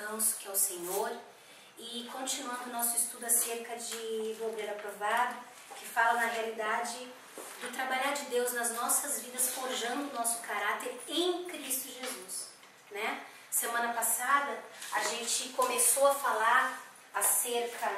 descanso que é o Senhor. E continuando o nosso estudo acerca do obreiro aprovado, que fala na realidade do trabalhar de Deus nas nossas vidas, forjando o nosso caráter em Cristo Jesus, né? Semana passada a gente começou a falar acerca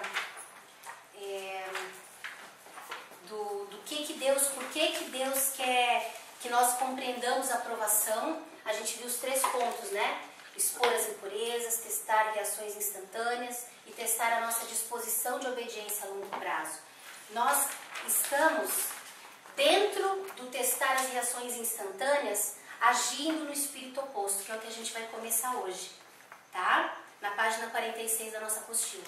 do que Deus, por que Deus quer que nós compreendamos a aprovação. A gente viu os 3 pontos, né? Expor as impurezas, testar reações instantâneas e testar a nossa disposição de obediência a longo prazo. Nós estamos dentro do testar as reações instantâneas, agindo no espírito oposto, que é o que a gente vai começar hoje, tá? Na página 46 da nossa apostila.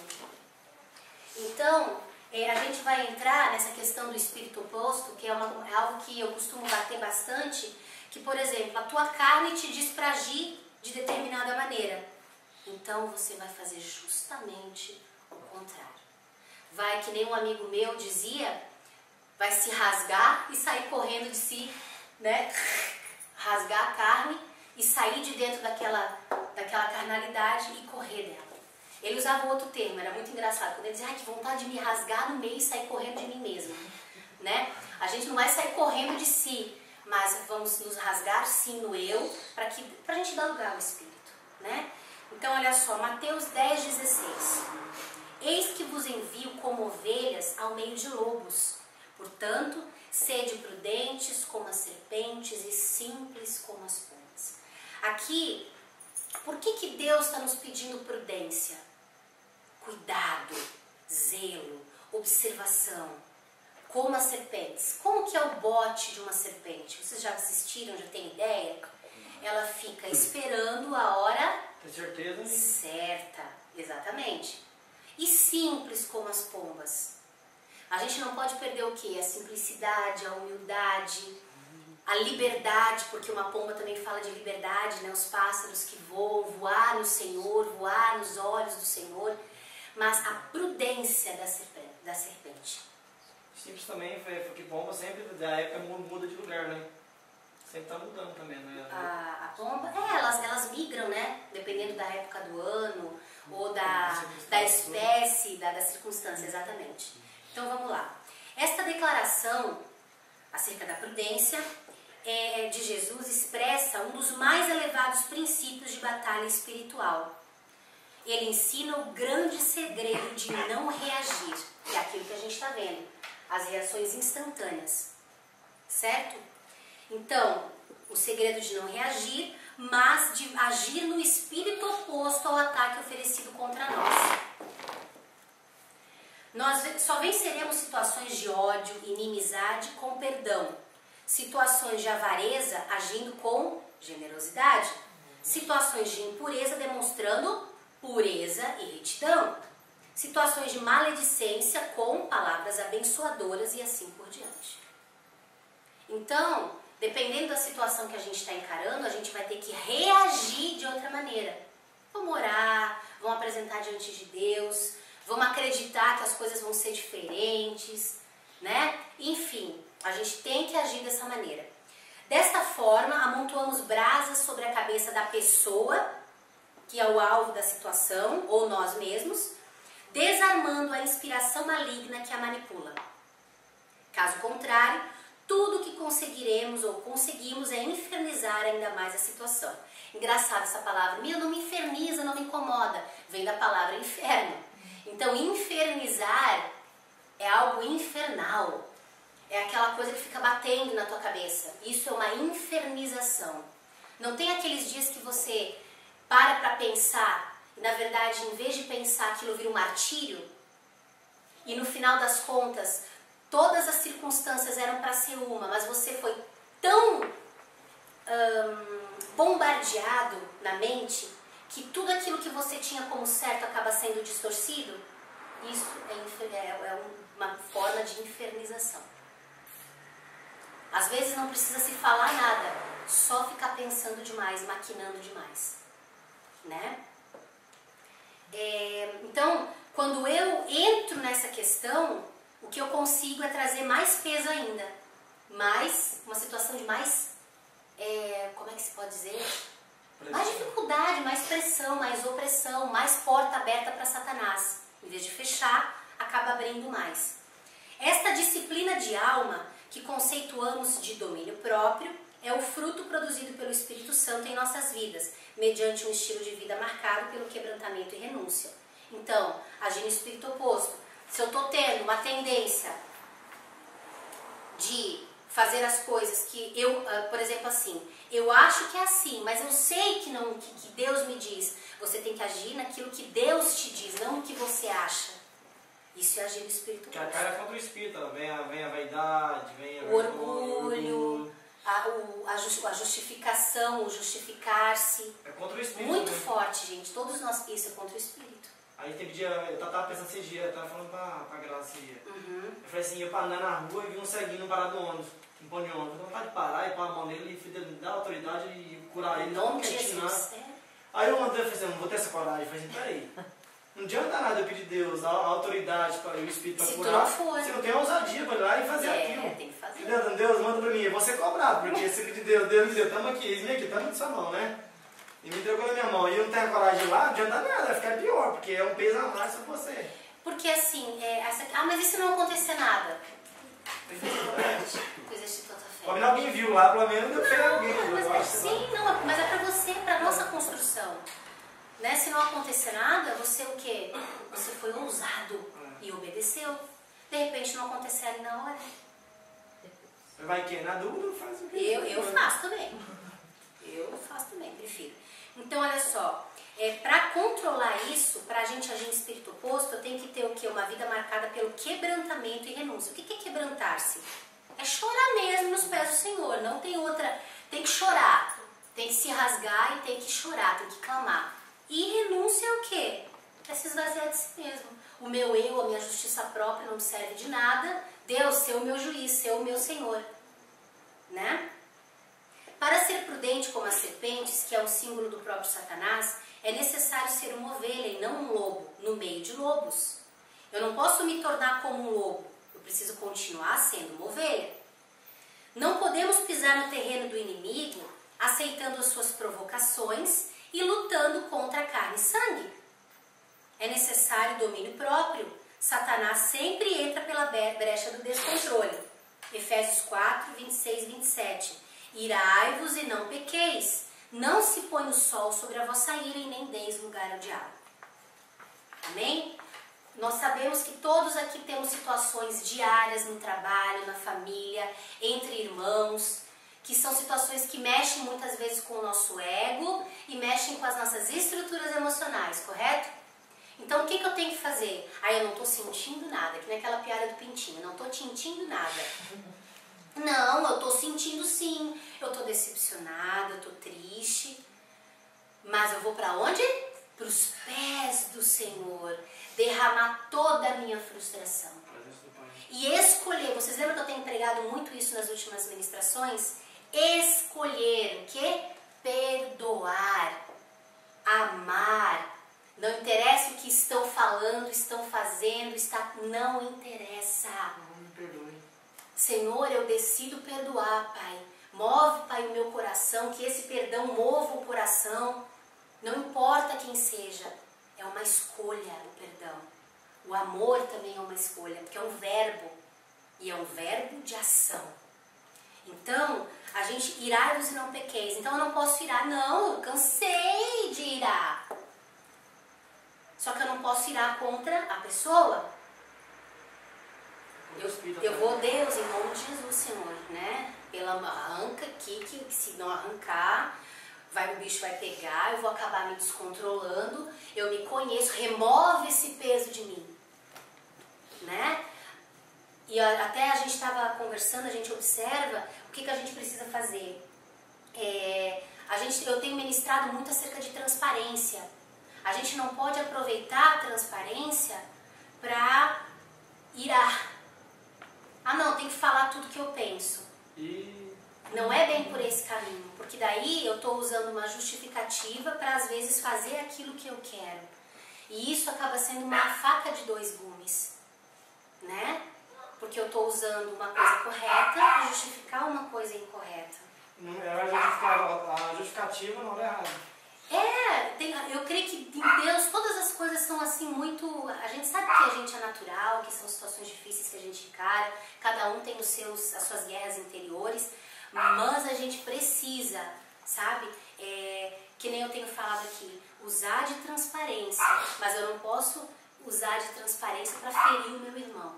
Então, a gente vai entrar nessa questão do espírito oposto, que é algo que eu costumo bater bastante, que, por exemplo, a tua carne te diz para agir de determinada maneira. Então, você vai fazer justamente o contrário. Vai, que nem um amigo meu dizia, vai se rasgar e sair correndo de si, né? Rasgar a carne e sair de dentro daquela carnalidade e correr dela. Ele usava outro termo, era muito engraçado. Quando ele dizia, que vontade de me rasgar no meio e sair correndo de mim mesmo, né? A gente não vai sair correndo de si, mas vamos nos rasgar sim no eu, pra gente dar lugar ao Espírito, né? Então, olha só, Mateus 10,16. Eis que vos envio como ovelhas ao meio de lobos. Portanto, sede prudentes como as serpentes e simples como as pombas. Aqui, por que Deus está nos pedindo prudência? Cuidado, zelo, observação. Como as serpentes. Como que é o bote de uma serpente? Vocês já assistiram, já têm ideia? Ela fica esperando a hora Tem certeza? Certa, exatamente. E simples como as pombas. A gente não pode perder o quê? A simplicidade, a humildade, a liberdade, porque uma pomba também fala de liberdade, né? Os pássaros que voam, voar no Senhor, voar nos olhos do Senhor. Mas a prudência da serpente. Simples também, porque pomba sempre, da época, muda de lugar, né? Sempre tá mudando também, né? A pomba, elas migram, né? Dependendo da época do ano, ou da espécie, da circunstância, exatamente. Então vamos lá. Esta declaração acerca da prudência de Jesus expressa um dos mais elevados princípios de batalha espiritual. Ele ensina o grande segredo de não reagir, que é aquilo que a gente está vendo, as reações instantâneas, certo? Então, o segredo de não reagir, mas de agir no espírito oposto ao ataque oferecido contra nós. Nós só venceremos situações de ódio, inimizade com perdão, situações de avareza agindo com generosidade, situações de impureza demonstrando pureza e retidão, situações de maledicência com palavras abençoadoras e assim por diante. Então, dependendo da situação que a gente está encarando, a gente vai ter que reagir de outra maneira. Vamos orar, vamos apresentar diante de Deus, vamos acreditar que as coisas vão ser diferentes, né? Enfim, a gente tem que agir dessa maneira. Desta forma, amontoamos brasas sobre a cabeça da pessoa, que é o alvo da situação, ou nós mesmos, desarmando a inspiração maligna que a manipula. Caso contrário, tudo que conseguiremos ou conseguimos é infernizar ainda mais a situação. Engraçado essa palavra, não me inferniza, não me incomoda, vem da palavra inferno. Então, infernizar é algo infernal, é aquela coisa que fica batendo na tua cabeça. Isso é uma infernização. Não tem aqueles dias que você para pensar, e na verdade, em vez de pensar, aquilo vira um martírio, e no final das contas, todas as circunstâncias eram para ser uma, mas você foi tão bombardeado na mente, que tudo aquilo que você tinha como certo acaba sendo distorcido. Isso é uma forma de infernização. Às vezes não precisa se falar nada, só ficar pensando demais, maquinando demais, né? Então, quando eu entro nessa questão, o que eu consigo é trazer mais peso ainda, uma situação de mais, como é que se pode dizer? Mais dificuldade, mais pressão, mais opressão, mais porta aberta para Satanás. Em vez de fechar, acaba abrindo mais. Esta disciplina de alma, que conceituamos de domínio próprio, é o fruto produzido pelo Espírito Santo em nossas vidas, mediante um estilo de vida marcado pelo quebrantamento e renúncia. Então, agir no espírito oposto. Se eu estou tendo uma tendência de fazer as coisas que eu, por exemplo, assim, eu acho que é assim, mas eu sei que não, que Deus me diz, você tem que agir naquilo que Deus te diz, não no que você acha. Isso é agir no espírito oposto. Que a cara é contra o espírito, vem a vaidade, vem o orgulho, a justificação, o justificar-se. É contra o espírito. Muito forte, gente. Todos nós, isso é contra o espírito. Aí teve dia, eu tava pensando esses dias, eu tava falando pra Graça esse dia. Eu falei assim, eu andar na rua e vi um ceguinho parado no ônibus, um pão de ônibus. Eu vontade de parar e pôr a mão nele e dar autoridade e curar ele. Em nome de Jesus. Aí eu mandei, eu falei assim, eu não vou ter essa coragem. Eu falei assim, peraí. Não adianta nada eu pedir Deus, a autoridade para o Espírito para curar. Se não tem ousadia para ir lá e fazer aquilo. Tem que fazer. Deus manda para mim, eu vou ser cobrado, porque esse de Deus me deu, estamos aqui, esse aqui, estamos na sua mão, né? E me entregou na minha mão. E eu não tenho a coragem de ir lá, não adianta nada, vai ficar pior, porque é um peso a mais para você. Porque assim, mas e se não acontecer nada? Exerce toda a fé. Como alguém viu lá, pelo menos eu fez alguém. Mas é para você, para nossa construção. Né? Se não acontecer nada, você o quê? Você foi ousado e obedeceu. De repente não acontecer ali na hora. Você vai que na dúvida faz o quê? Eu faço também. Eu faço também, prefiro. Então, olha só. Para controlar isso, para a gente agir em espírito oposto, eu tenho que ter o quê? Uma vida marcada pelo quebrantamento e renúncia. O que é quebrantar-se? É chorar mesmo nos pés do Senhor. Não tem outra. Tem que chorar. Tem que se rasgar e tem que chorar, tem que clamar. E renúncia é o quê? É se esvaziar de si mesmo. O meu eu, a minha justiça própria não me serve de nada. Deus, ser o meu juiz, ser o meu Senhor. Né? Para ser prudente como as serpentes, que é o símbolo do próprio Satanás, é necessário ser uma ovelha e não um lobo, no meio de lobos. Eu não posso me tornar como um lobo. Eu preciso continuar sendo uma ovelha. Não podemos pisar no terreno do inimigo, aceitando as suas provocações e lutando contra a carne e sangue. É necessário domínio próprio. Satanás sempre entra pela brecha do descontrole. Efésios 4, 26 e 27. Irai-vos e não pequeis. Não se põe o sol sobre a vossa ira e nem deis lugar ao diabo. Amém? Nós sabemos que todos aqui temos situações diárias no trabalho, na família, entre irmãos, que são situações que mexem muitas vezes com o nosso ego e mexem com as nossas estruturas emocionais, correto? Então o que eu tenho que fazer? Eu não estou sentindo nada, que nem aquela piada do pintinho, não estou sentindo nada. Não, eu estou sentindo sim, eu estou decepcionada, eu estou triste, mas eu vou para onde? Para os pés do Senhor, derramar toda a minha frustração. E escolher, vocês lembram que eu tenho pregado muito isso nas últimas ministrações? Escolher o quê? Perdoar, amar. Não interessa o que estão falando, estão fazendo, não interessa. Não me perdoe. Senhor, eu decido perdoar, Pai. Move, Pai, o meu coração, que esse perdão mova o coração. Não importa quem seja, é uma escolha o perdão. O amor também é uma escolha, porque é um verbo, e é um verbo de ação. Então, a gente irai-vos e não pequeis. Então eu não posso irar, não, eu cansei de irar. Só que eu não posso irar contra a pessoa. Eu vou, Deus, em nome de Jesus, Senhor, né? Arranca aqui, que se não arrancar, o bicho vai pegar, eu vou acabar me descontrolando, eu me conheço, remove esse peso de mim, né? E até a gente estava conversando, a gente observa o que a gente precisa fazer. Eu tenho ministrado muito acerca de transparência. A gente não pode aproveitar a transparência para irar. Não, tem que falar tudo que eu penso. Não é bem por esse caminho, porque daí eu estou usando uma justificativa para às vezes fazer aquilo que eu quero. E isso acaba sendo uma faca de dois gumes, né? Porque eu estou usando uma coisa correta para justificar uma coisa incorreta. A justificativa não é errada. Eu creio que em Deus todas as coisas são assim muito... A gente sabe que a gente é natural, que são situações difíceis que a gente encara, cada um tem as suas guerras interiores, mas a gente precisa, sabe? Que nem eu tenho falado aqui, usar de transparência, mas eu não posso usar de transparência para ferir o meu irmão.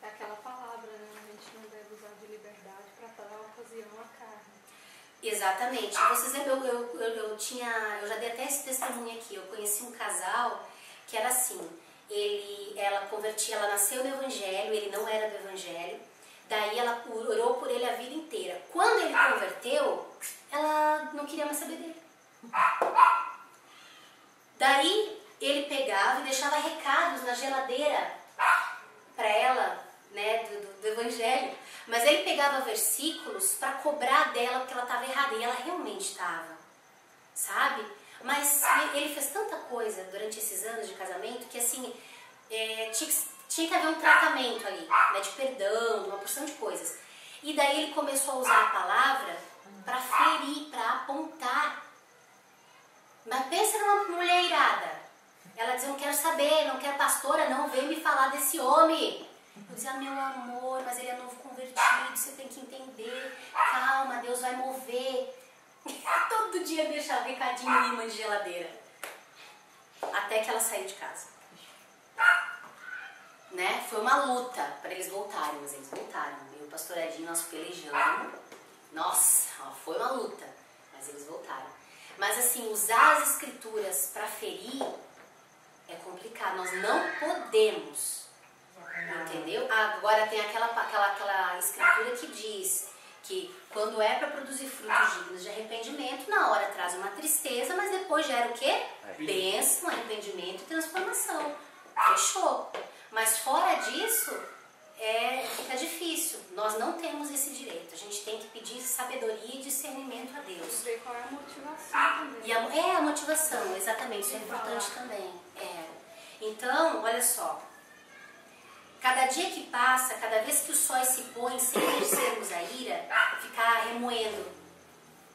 É aquela palavra, né? A gente não deve usar de liberdade para tal ocasião a carne. Exatamente. Vocês lembram, eu já dei até esse testemunho aqui. Eu conheci um casal que era assim. Ela nasceu no Evangelho, ele não era do Evangelho. Daí ela orou por ele a vida inteira. Quando ele converteu, ela não queria mais saber dele. Daí ele pegava e deixava recados na geladeira para ela, né, do Evangelho. Mas ele pegava versículos para cobrar dela porque ela estava errada. E ela realmente estava, sabe? Mas ele fez tanta coisa durante esses anos de casamento que assim, tinha que haver um tratamento ali, né, de perdão, uma porção de coisas. E daí ele começou a usar a palavra para ferir, para apontar. Mas pensa numa mulher irada. Ela dizia, não quero saber, não quero pastora, não vem me falar desse homem. Eu dizia, meu amor, mas ele é novo convertido, você tem que entender, calma, Deus vai mover. Todo dia eu deixava recadinho em imã de geladeira. Até que ela saiu de casa. Né? Foi uma luta para eles voltarem, mas eles voltaram. Eu e o pastor Edinho, nós pelejamos. Nossa, foi uma luta, mas eles voltaram. Mas assim, usar as escrituras para ferir é complicado, nós não podemos. Entendeu? Agora tem aquela escritura que diz que quando é para produzir frutos dignos de arrependimento, na hora traz uma tristeza, mas depois gera o quê? Bênção, arrependimento e transformação. Fechou. Mas fora disso, fica difícil. Nós não temos esse direito. A gente tem que pedir sabedoria e discernimento a Deus. Ver qual é a motivação também. A motivação, exatamente. Isso é importante também. Então, olha só. Cada dia que passa, cada vez que o sol se põe, sem exercermos a ira, ficar remoendo,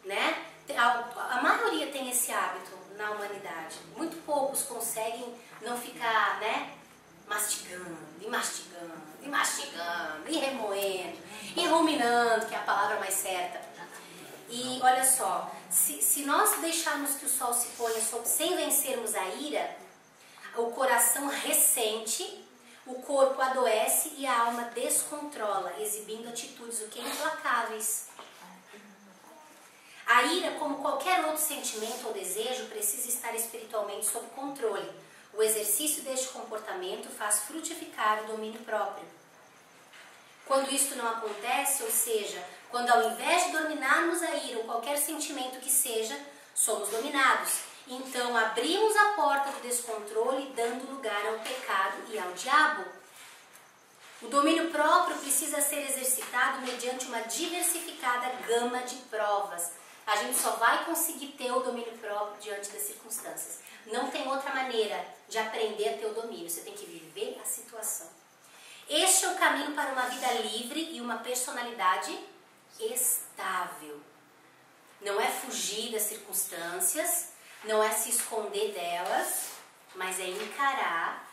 né? A maioria tem esse hábito na humanidade. Muito poucos conseguem não ficar, né? Mastigando, e remoendo, e ruminando, que é a palavra mais certa. E olha só, se nós deixarmos que o sol se ponha sem vencermos a ira, o coração ressente, o corpo adoece e a alma descontrola, exibindo atitudes implacáveis. A ira, como qualquer outro sentimento ou desejo, precisa estar espiritualmente sob controle. O exercício deste comportamento faz frutificar o domínio próprio. Quando isto não acontece, ou seja, quando ao invés de dominarmos a ira ou qualquer sentimento que seja, somos dominados, então abrimos a porta do descontrole, dando lugar ao pecado e ao diabo. O domínio próprio precisa ser exercitado mediante uma diversificada gama de provas. A gente só vai conseguir ter o domínio próprio diante das circunstâncias. Não tem outra maneira de aprender a ter o domínio. Você tem que viver a situação. Este é o caminho para uma vida livre e uma personalidade estável. Não é fugir das circunstâncias, não é se esconder delas, mas é encarar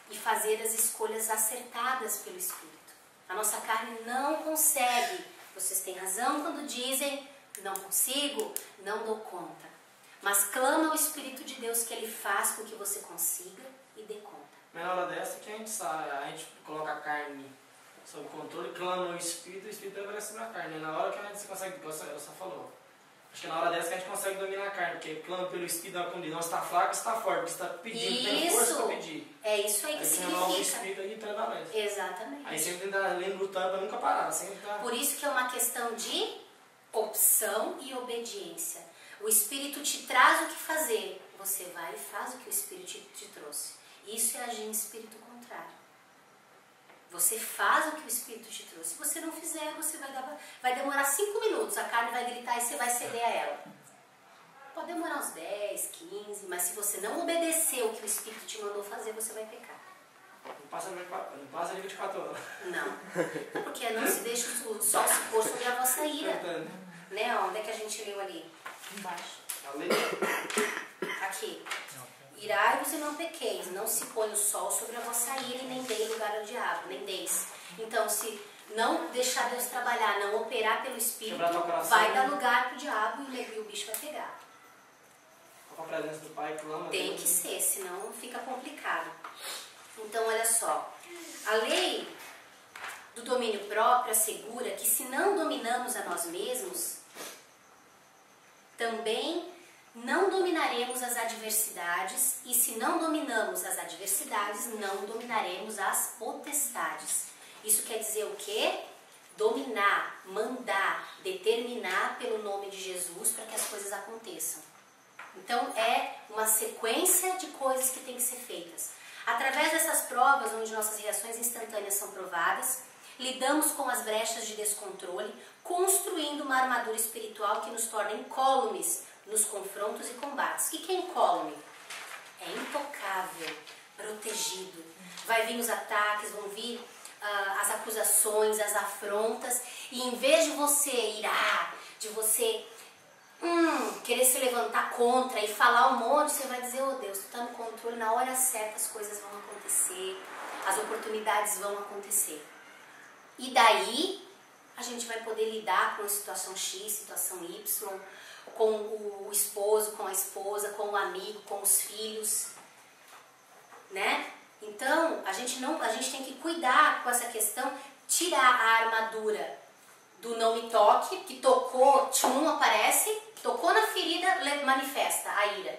e fazer as escolhas acertadas pelo Espírito. A nossa carne não consegue. Vocês têm razão quando dizem, não consigo, não dou conta. Mas clama ao Espírito de Deus que Ele faz com que você consiga e dê conta. Mas na hora dessa que a gente coloca a carne sob controle, clama ao Espírito, o Espírito aparece na carne. Na hora que a gente consegue, você falou. Acho que é na hora dessa que a gente consegue dominar a carne, porque clama pelo Espírito, quando diz, não, você está fraco, você está forte, você está pedindo, tem força para pedir. É isso aí que significa. O Espírito aí prevalece. Exatamente. Aí sempre está lutando para nunca parar. Por isso que é uma questão de opção e obediência. O Espírito te traz o que fazer, você vai e faz o que o Espírito te trouxe. Isso é agir em espírito contrário. Você faz o que o Espírito te trouxe. Se você não fizer, você vai demorar 5 minutos. A carne vai gritar e você vai ceder a ela. Pode demorar uns 10, 15, mas se você não obedecer o que o Espírito te mandou fazer, você vai pecar. Não passa 24 horas. Não. Porque não se deixa o sol se pôr sobre a vossa ira. Né? Onde é que a gente leu ali? Embaixo. A lei. Aqui. Irai-vos e não pequeis, não se põe o sol sobre a vossa ira e nem dei lugar ao diabo, nem deis. Então, se não deixar Deus trabalhar, não operar pelo Espírito, vai dar lugar pro diabo e o bicho vai pegar. Com a presença do Pai, clama. Tem que ser, senão fica complicado. Então, olha só. A lei do domínio próprio assegura que se não dominamos a nós mesmos, também não dominaremos as adversidades, e se não dominamos as adversidades, não dominaremos as potestades. Isso quer dizer o quê? Dominar, mandar, determinar pelo nome de Jesus para que as coisas aconteçam. Então é uma sequência de coisas que tem que ser feitas. Através dessas provas, onde nossas reações instantâneas são provadas, lidamos com as brechas de descontrole, construindo uma armadura espiritual que nos torna incólumes nos confrontos e combates. O que é incólume? É intocável, protegido. Vai vir os ataques, vão vir as acusações, as afrontas, e em vez de você irar, de você querer se levantar contra e falar um monte, você vai dizer, oh Deus, tu está no controle, na hora certa as coisas vão acontecer, as oportunidades vão acontecer. E daí a gente vai poder lidar com a situação X, situação Y, com o esposo, com a esposa, com o amigo, com os filhos, né? Então, a gente tem que cuidar com essa questão, tirar a armadura do não me toque, que tocou, tchum, aparece, tocou na ferida, manifesta a ira.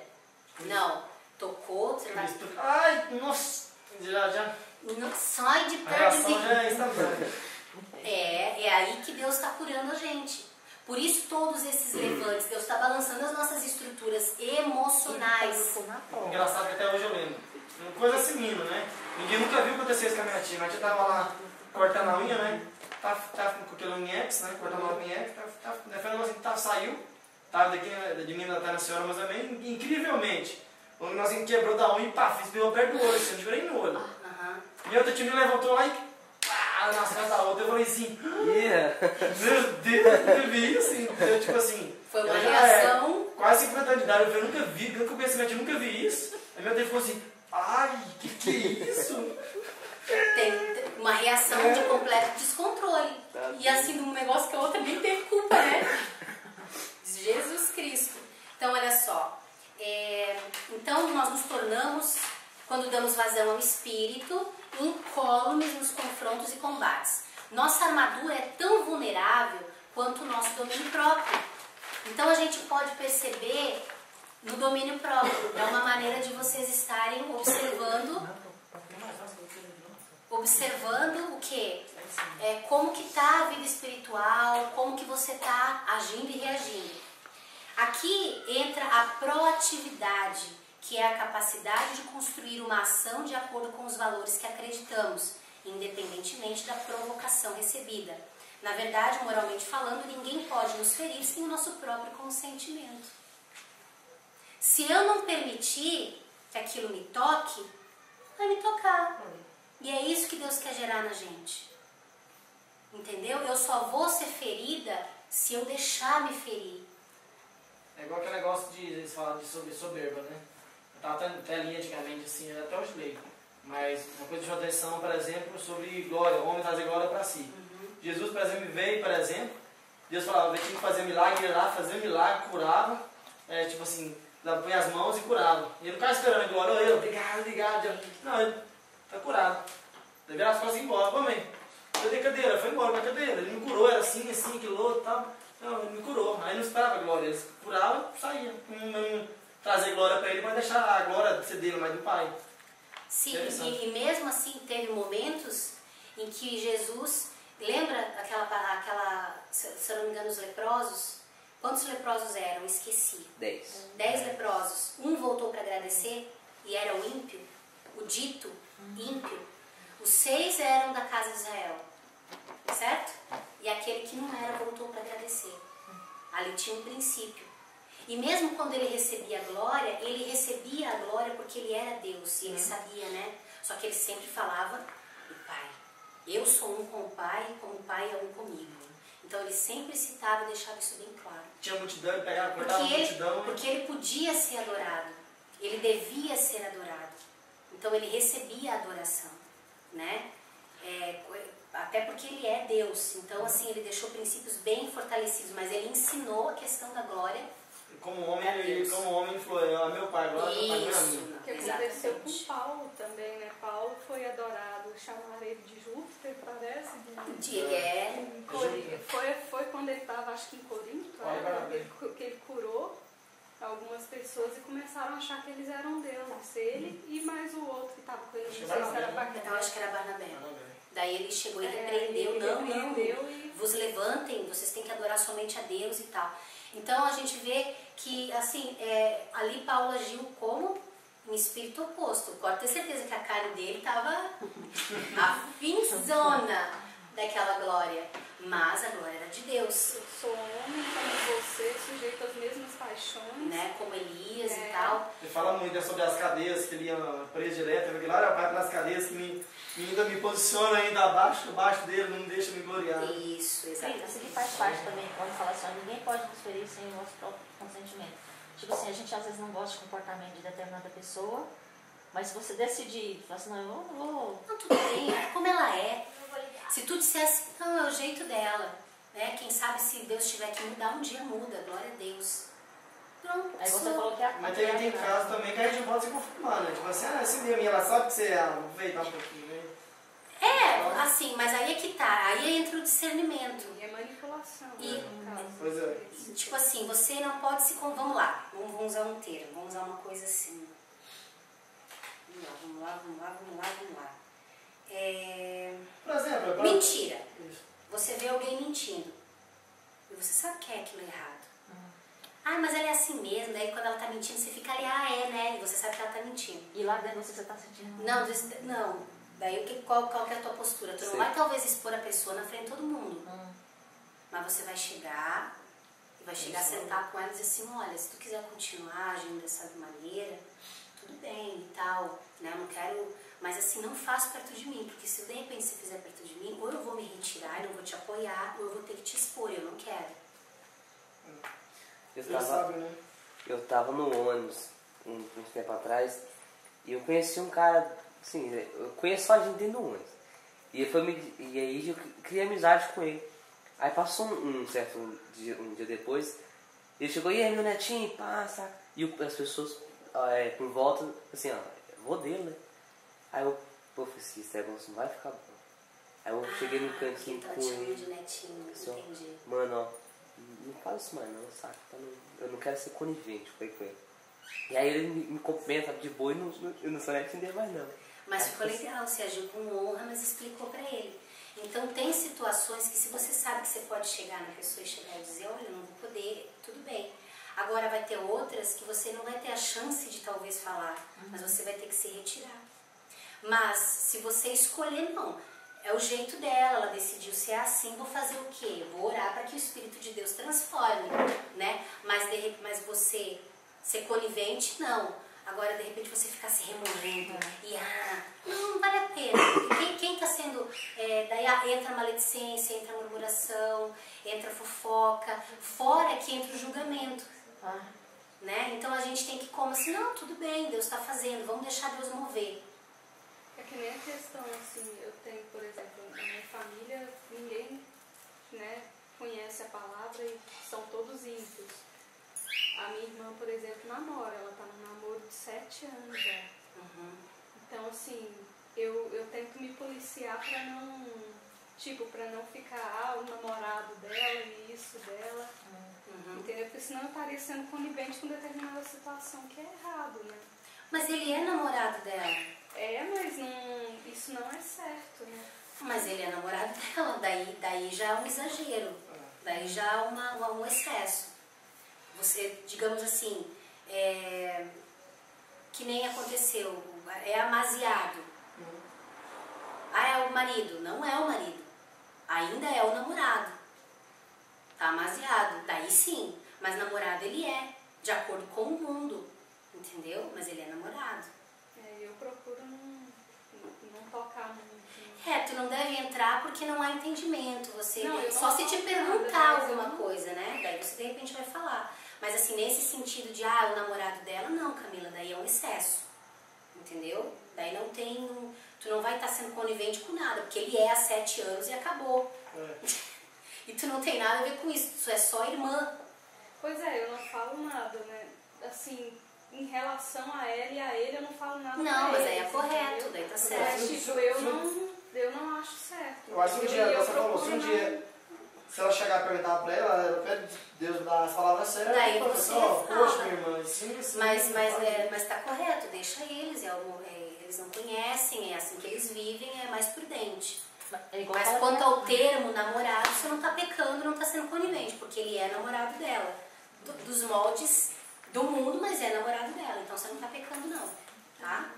Não, tocou, você vai... Ai, nossa, já. Não sai de A perto reação já é instantânea. É aí que Deus está curando a gente. Por isso todos esses levantes, Deus está balançando as nossas estruturas emocionais. Engraçado que até hoje eu lembro. Uma coisa assim, menino, né? Ninguém nunca viu acontecer isso com a minha tia. Minha tia tava lá cortando a unha, né? Tava com aquele unhex, né? Cortando a unhex. Foi um negócio que saiu. Tava daqui de mim até na senhora, mas também, incrivelmente. O negocinho quebrou da unha e pá, espirrou perto do olho, assim, eu tirei no olho. E a outra tia me levantou lá e nas costas da outra, eu falei assim, meu Deus, eu nunca vi isso, assim. Eu, tipo assim, foi uma reação. Quase 50 anos de idade, eu nunca vi, nunca conheci minha tia, nunca vi isso. Aí meu Deus falou assim, ai, que é isso? Tem uma reação de completo descontrole. E assim, um negócio que a outra nem teve culpa, né? Jesus Cristo. Então, olha só. Então, nós nos tornamos, quando damos vazão ao Espírito, incólumes nos confrontos e combates. Nossa armadura é tão vulnerável quanto o nosso domínio próprio. Então, a gente pode perceber no domínio próprio. É uma maneira de vocês estarem observando o quê? Como que está a vida espiritual, como que você está agindo e reagindo. Aqui entra a proatividade, que é a capacidade de construir uma ação de acordo com os valores que acreditamos, independentemente da provocação recebida. Na verdade, moralmente falando, ninguém pode nos ferir sem o nosso próprio consentimento. Se eu não permitir que aquilo me toque, vai me tocar. E é isso que Deus quer gerar na gente. Entendeu? Eu só vou ser ferida se eu deixar me ferir. É igual aquele negócio de eles falam sobre soberba, né? Eu tava tendo telinha antigamente, assim, eu até hoje leio. Mas uma coisa de chamar atenção, por exemplo, sobre glória, o homem trazer glória para si. Jesus, por exemplo, veio, por exemplo, Deus falava, eu tinha que fazer milagre, ele ia lá, fazia milagre, curava, tipo assim, põe as mãos e curava. E ele não ficava esperando a glória, eu, obrigado. Não, ele tá curado. Daí virar as costas e ir embora, amém. Cadê a cadeira? Foi embora com a cadeira. Ele me curou, era assim, aquilo outro, tal. Não, ele me curou. Aí não esperava a glória. Ele curava, saía. Não trazer glória para ele, mas deixar a glória ser dele, mas do Pai. Sim, e mesmo assim teve momentos em que Jesus, lembra aquela, se eu não me engano, os leprosos? Quantos leprosos eram? Esqueci. 10 leprosos. Um voltou para agradecer e era o ímpio, o dito ímpio. Os 6 eram da casa de Israel, certo? E aquele que não era voltou para agradecer. Ali tinha um princípio. E mesmo quando ele recebia a glória porque ele era Deus. E ele sabia, né? Só que ele sempre falava do Pai. Eu sou um com o Pai, como o Pai é um comigo. Então ele sempre citava e deixava isso bem claro. Tinha multidão, ele pegava, cortava a multidão. Porque ele podia ser adorado, ele devia ser adorado. Então ele recebia a adoração, né? Até porque ele é Deus. Então assim, ele deixou princípios bem fortalecidos, mas ele ensinou a questão da glória. Como homem, ele falou, meu pai, agora meu pai não é a minha. O que aconteceu com Paulo também, né? Paulo foi adorado, chamaram ele de Júpiter, parece. Foi quando ele estava, acho que em Corinto, que ele curou algumas pessoas e começaram a achar que eles eram deuses. Ele e mais o outro que estava com ele, não sei se era Barnabé. Então, acho que era Barnabé. Daí ele chegou e repreendeu, não, vos levantem, vocês têm que adorar somente a Deus e tal. Então a gente vê que, assim, ali Paulo agiu como em espírito oposto. Pode ter certeza que a carne dele estava afinzona daquela glória. Mas a glória era de Deus. Eu sou homem como você, sujeito às mesmas paixões. Né? Como Elias e tal. Ele fala muito sobre as cadeias, que ele ia preso direto. Ele lá vai pelas cadeias que ainda me posiciona ainda abaixo dele, não me deixa me gloriar. Isso, exatamente. Isso aqui faz parte também, quando fala assim, ninguém pode nos ferir sem o nosso próprio consentimento. Tipo assim, a gente às vezes não gosta de comportamento de determinada pessoa, mas se você decidir, falar assim, não, eu vou... Não, tudo bem, como ela é. Se tu dissesse, não, é o jeito dela, né? Quem sabe se Deus tiver que mudar, um dia muda, glória a Deus. Pronto. Aí você falou que mas tem caso também que a gente pode se conformar, né? Tipo assim, esse mesmo, ela sabe que você aproveitar um pouquinho, né? Assim, mas aí é que tá, aí entra o discernimento. E é manipulação, no caso. Pois é. Tipo assim, você não pode se... Vamos lá, vamos usar um termo, vamos usar uma coisa assim. Vamos lá. Por exemplo, mentira. Você vê alguém mentindo. E você sabe que é aquilo errado. Mas ela é assim mesmo. Daí quando ela tá mentindo, você fica ali, né? E você sabe que ela tá mentindo. E lá dentro você tá sentindo... Não. Daí qual que é a tua postura? Tu não vai talvez expor a pessoa na frente de todo mundo. Mas você vai chegar e vai chegar a sentar com ela e dizer assim, olha, se tu quiser continuar agindo dessa maneira, tudo bem e tal, né? Eu não quero... Mas assim, não faça perto de mim, porque se de repente você fizer perto de mim, ou eu vou me retirar, eu não vou te apoiar, ou eu vou ter que te expor, eu não quero. Eu tava no ônibus uns tempo atrás e eu conheci um cara, assim, eu conheço a gente dentro do ônibus. E aí eu criei amizade com ele. Aí passou um dia depois, ele chegou, e aí meu netinho, passa. E as pessoas por volta, assim, vou dele, né? Aí eu falei assim, esse negócio não vai ficar bom. Aí eu cheguei no cantinho com ele. De netinho, entendi. Mano, não fala isso mais não, saca? Eu não quero ser conivente com ele. E aí ele me cumprimenta de boa e eu não sou netinho dele mais não. Mas ficou legal, você agiu com honra, mas explicou pra ele. Então tem situações que se você sabe que você pode chegar na pessoa e chegar e dizer, olha, eu não vou poder, tudo bem. Agora vai ter outras que você não vai ter a chance de talvez falar, mas você vai ter que se retirar. Mas se você escolher, não, é o jeito dela, ela decidiu ser assim, vou fazer o quê? Eu vou orar para que o Espírito de Deus transforme, né? Mas você ser conivente, não. Agora, de repente, você ficar se removendo e, não vale a pena. Quem está sendo, daí entra a maledicência, entra a murmuração, entra a fofoca, fora que entra o julgamento. Né? Então a gente tem que como assim, não, tudo bem, Deus está fazendo, vamos deixar Deus mover. É que nem a questão, assim, eu tenho, por exemplo, na minha família, ninguém, né, conhece a palavra e são todos ímpios. A minha irmã, por exemplo, namora, ela está num namoro de 7 anos já. Então, assim, eu tento me policiar para não, para não ficar, o namorado dela e isso dela, entendeu? Porque senão eu estaria sendo conivente com determinada situação que é errado, né? Mas ele é namorado dela. Mas isso não é certo, né? Mas ele é namorado dela, daí já é um exagero, daí já é um excesso. Você, digamos assim, que nem aconteceu, é amaziado. É o marido, não é o marido, ainda é o namorado. Tá amaziado, daí sim, mas namorado ele é, de acordo com o mundo, entendeu? Mas ele é namorado. Eu procuro não tocar muito. Tu não deve entrar porque não há entendimento. Você Não, eu não só se te falo perguntar nada, mas eu alguma não- coisa, né? Daí você de repente vai falar. Mas assim, nesse sentido de, o namorado dela, não, Camila, daí é um excesso. Entendeu? Daí não tem. Tu não vai estar sendo conivente com nada, porque ele é há 7 anos e acabou. E tu não tem nada a ver com isso, tu é só irmã. Pois é, eu não falo nada, né? Assim, em relação a ela e a ele, eu não falo nada. Não, pra mas aí é eles, correto, entendeu? daí tá Mas, certo. tipo, eu não acho certo. Eu acho que um dia, E eu você falou, se um procuro dia, se ela chegar a perguntar pra ela, eu pede Deus dar as palavras certas. Daí Pô, você pessoal, fala. poxa, minha irmã, sim, sim. Mas tá correto, deixa eles, eles não conhecem, é assim que eles vivem, é mais prudente. É igual Mas fala quanto pra ao mim. termo namorado, você não tá pecando, não tá sendo conivente, porque ele é namorado dela. Dos moldes do mundo, mas é namorado dela, então você não tá pecando não, tá?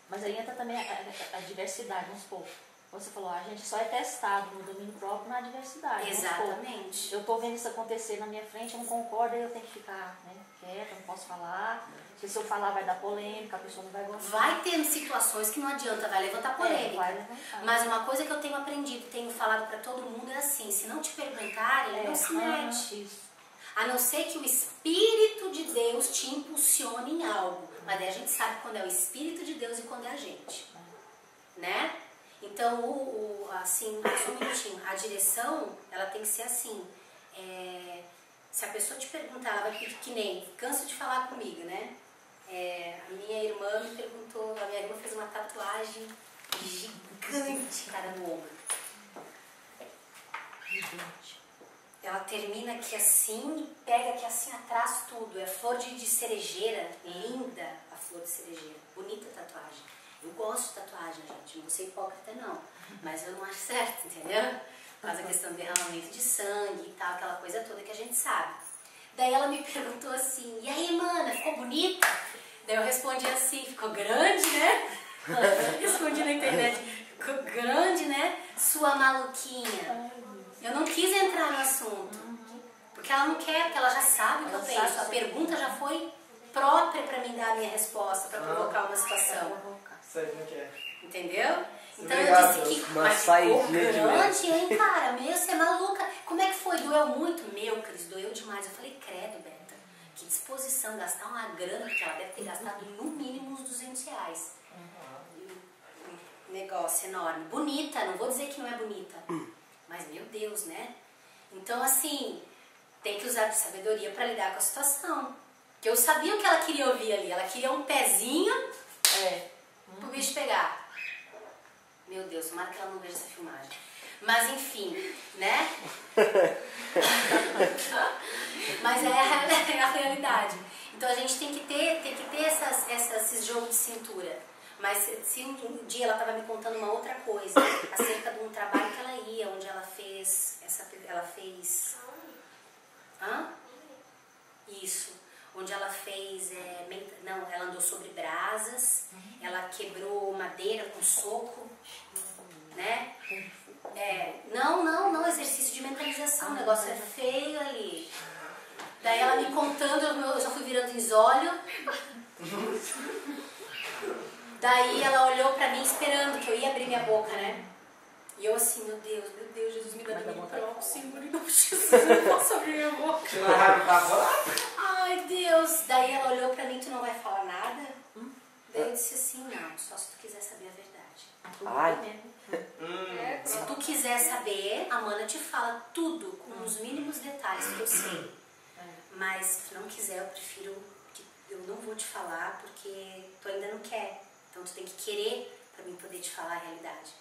Mas aí entra também a diversidade, vamos supor. Você falou, a gente só é testado no domínio próprio na diversidade. vamos supor. Exatamente. Eu tô vendo isso acontecer na minha frente, eu não concordo, aí eu tenho que ficar, né, quieta, não posso falar. Se eu falar vai dar polêmica, a pessoa não vai gostar. Vai ter situações que não adianta, vai levantar polêmica. vai levantar. Mas uma coisa que eu tenho aprendido, tenho falado pra todo mundo é assim, se não te perguntarem, não se mete. Isso. A não ser que o Espírito de Deus te impulsione em algo. Mas daí a gente sabe quando é o Espírito de Deus e quando é a gente. Né? Então, assim, só um minutinho. A direção, ela tem que ser assim. Se a pessoa te perguntar, ela vai pedir que nem, canso de falar comigo, né? A minha irmã me perguntou, a minha irmã fez uma tatuagem gigante, cara, no ombro. Gigante. Ela termina aqui assim e pega aqui assim atrás tudo. É flor de cerejeira, linda a flor de cerejeira. Bonita a tatuagem. Eu gosto de tatuagem, gente. Não vou ser hipócrita, não. Mas eu não acho certo, entendeu? Por causa da questão do derramamento de sangue e tal, aquela coisa toda que a gente sabe. Daí ela me perguntou assim, e aí, mana, ficou bonita? Daí eu respondi assim, ficou grande, né? Respondi na internet, ficou grande, né? Sua maluquinha. Eu não quis entrar no assunto, porque ela não quer, porque ela já sabe o que eu penso. A pergunta já foi própria para mim dar a minha resposta, para provocar uma situação. Sei como é que é. Entendeu? Então Obrigado, eu disse que, uma mas ficou saidinha de grande, hein, cara? Meu, você é maluca. Como é que foi? Doeu muito? Meu, Cris, doeu demais. Eu falei, credo, Beta, que disposição, gastar uma grana, porque ela deve ter gastado no mínimo uns R$200. Negócio enorme. Bonita, não vou dizer que não é bonita. Mas, meu Deus, né? Então, assim, tem que usar de sabedoria para lidar com a situação. Porque eu sabia o que ela queria ouvir ali. Ela queria um pezinho pro bicho pegar. Meu Deus, tomara que ela não veja essa filmagem. Mas, enfim, né? Mas é a realidade. Então, a gente tem que ter esses jogos de cintura. Mas se um dia ela estava me contando uma outra coisa acerca de um trabalho que ela ia, onde ela fez isso, onde ela fez, ela andou sobre brasas, ela quebrou madeira com soco, né? Não, exercício de mentalização, o negócio é feio ali. Daí ela me contando, eu já fui virando insólio. Daí ela olhou pra mim esperando que eu ia abrir minha boca, né? E eu assim, meu Deus, Jesus, me dá domínio próprio, Senhor, em nome de Jesus, eu não posso abrir minha boca. Se não tava lá. Ai, Deus. Daí ela olhou pra mim, tu não vai falar nada? Daí eu disse assim, não, só se tu quiser saber a verdade. Ai. Se tu quiser saber, a mana te fala tudo, com os mínimos detalhes que eu sei. Mas se tu não quiser, eu prefiro que eu não vou te falar, porque tu ainda não quer. Então tu tem que querer pra mim poder te falar a realidade.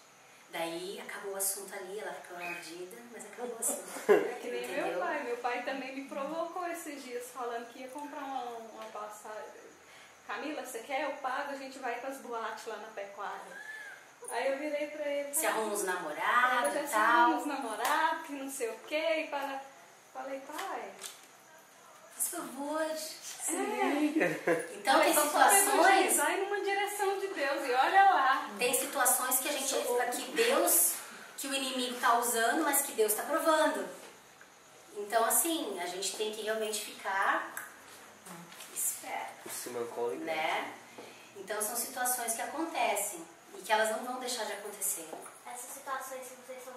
Daí acabou o assunto ali, ela ficou mordida, mas acabou o assunto. É que nem Entendeu? meu pai. Meu pai também me provocou esses dias falando que ia comprar uma passagem. Camila, você quer? Eu pago, a gente vai para as boates lá na Pecuária. Aí eu virei pra ele. Se arruma uns eu namorados já e se arruma tal. uns namorados, que não sei o quê. Falei, pai. Por favor. Então Então tem situações. Vai numa direção de Deus e olha lá. Tem situações que a gente que o inimigo está usando, mas que Deus está provando. Então, assim, a gente tem que realmente ficar esperto, né? Então, são situações que acontecem e que elas não vão deixar de acontecer. Essas situações que vocês estão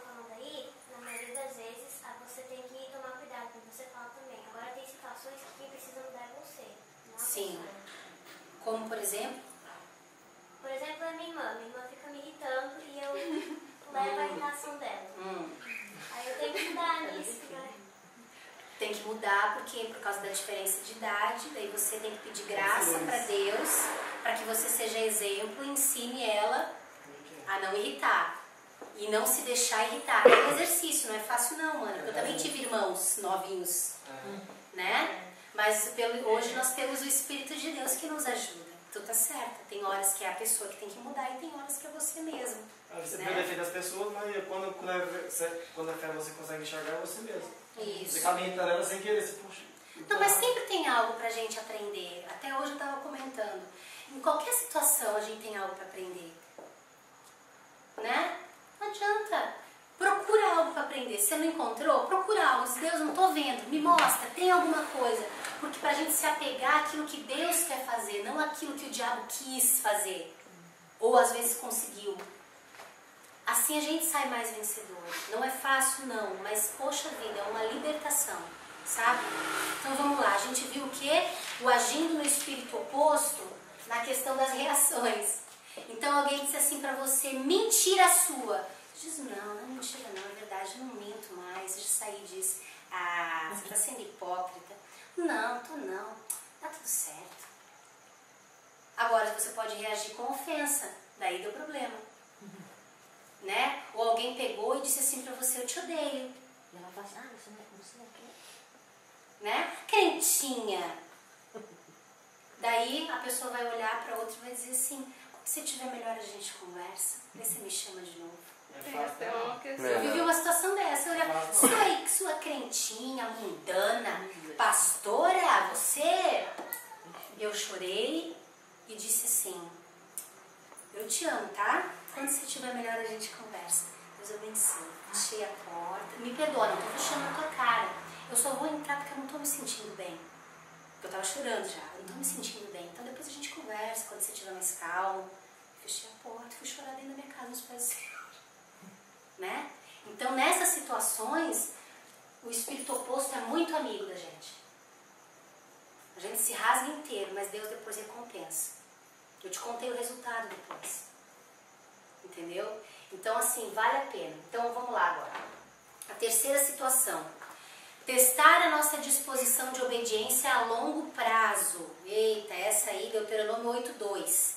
você tem que tomar cuidado, como você fala também. Agora tem situações que quem precisa mudar é você, não a Sim. pessoa. Como, por exemplo? Por exemplo, a minha irmã fica me irritando e eu levo a irritação dela. Aí eu tenho que mudar nisso, né? Tem que mudar porque por causa da diferença de idade, daí você tem que pedir graça para Deus, para que você seja exemplo e ensine ela a não irritar. E não se deixar irritar. É um exercício, não é fácil não, mano. Eu também tive irmãos novinhos, né? Mas hoje nós temos o Espírito de Deus que nos ajuda. Tu tá certa. Tem horas que é a pessoa que tem que mudar e tem horas que é você mesmo. Você né? pode defender as pessoas, mas quando a fé você consegue enxergar é você mesmo. Isso. Você acaba irritando ela sem querer, você puxa. Não, mas sempre tem algo pra gente aprender. Até hoje eu tava comentando. Em qualquer situação a gente tem algo pra aprender. Né? Não adianta. Procura algo pra aprender. Se você não encontrou, procura algo. Se Deus, não tô vendo, me mostra, tem alguma coisa. Porque pra gente se apegar àquilo que Deus quer fazer, não àquilo que o diabo quis fazer. Ou às vezes conseguiu. Assim a gente sai mais vencedor. Não é fácil não, mas poxa vida, é uma libertação, sabe? Então vamos lá, a gente viu o quê? O agindo no espírito oposto na questão das reações. Então alguém disse assim pra você, mentira sua. Você diz, não é mentira não, é verdade, eu não minto mais, eu já saí disso. Ah, você tá sendo hipócrita. Não, tô não, tá tudo certo. Agora você pode reagir com ofensa, daí deu problema. Né? Ou alguém pegou e disse assim pra você, eu te odeio. E ela fala assim, você não quer? Né? Crentinha. Daí a pessoa vai olhar pra outra e vai dizer assim, se tiver melhor a gente conversa, aí você me chama de novo. Tem até uma questão. Eu vivi uma situação dessa, eu olhava, sua crentinha, mundana, pastora, você... Eu chorei e disse assim, eu te amo, tá? Quando você estiver melhor a gente conversa. Deus abençoe. Fechei a porta. Me perdoa, não tô fechando a tua cara. Eu só vou entrar porque eu não tô me sentindo bem. Porque eu tava chorando já. Eu não tô me sentindo bem. Então depois a gente conversa, quando você estiver mais calmo. Fechei a porta, fui chorar dentro da minha casa nos pés do Senhor. Né? Então nessas situações, o espírito oposto é muito amigo da gente. A gente se rasga inteiro, mas Deus depois recompensa. Eu te contei o resultado depois. Entendeu? Então assim, vale a pena. Então vamos lá agora. A terceira situação. Testar a nossa disposição de obediência a longo prazo. Eita, essa aí, Deuteronômio 8:2.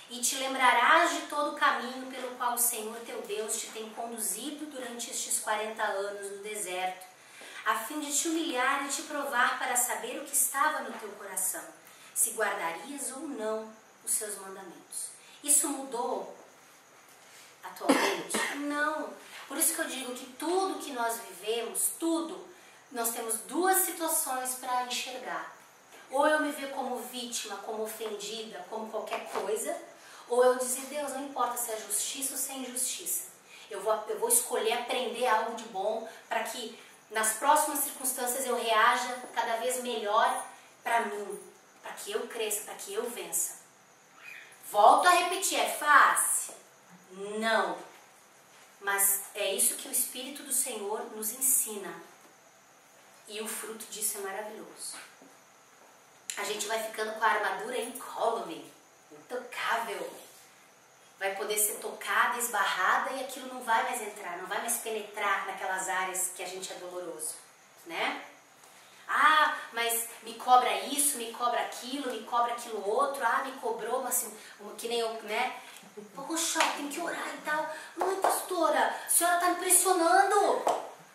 E te lembrarás de todo o caminho pelo qual o Senhor teu Deus te tem conduzido durante estes 40 anos no deserto, a fim de te humilhar e te provar para saber o que estava no teu coração, se guardarias ou não os seus mandamentos. Isso mudou atualmente? Não. Por isso que eu digo que tudo que nós vivemos, tudo, nós temos duas situações para enxergar. Ou eu me ver como vítima, como ofendida, como qualquer coisa, ou eu dizer, Deus, não importa se é justiça ou se é injustiça. Eu vou escolher aprender algo de bom para que nas próximas circunstâncias eu reaja cada vez melhor para mim, para que eu cresça, para que eu vença. Volto a repetir, é fácil? Não. Mas é isso que o Espírito do Senhor nos ensina. E o fruto disso é maravilhoso. A gente vai ficando com a armadura incólume, intocável. Vai poder ser tocada, esbarrada e aquilo não vai mais entrar, não vai mais penetrar naquelas áreas que a gente é doloroso, né? Ah, mas me cobra isso, me cobra aquilo outro, ah, me cobrou, mas assim, que nem eu, né? Poxa, tem que orar e tal. Mãe, pastora, a senhora tá me pressionando,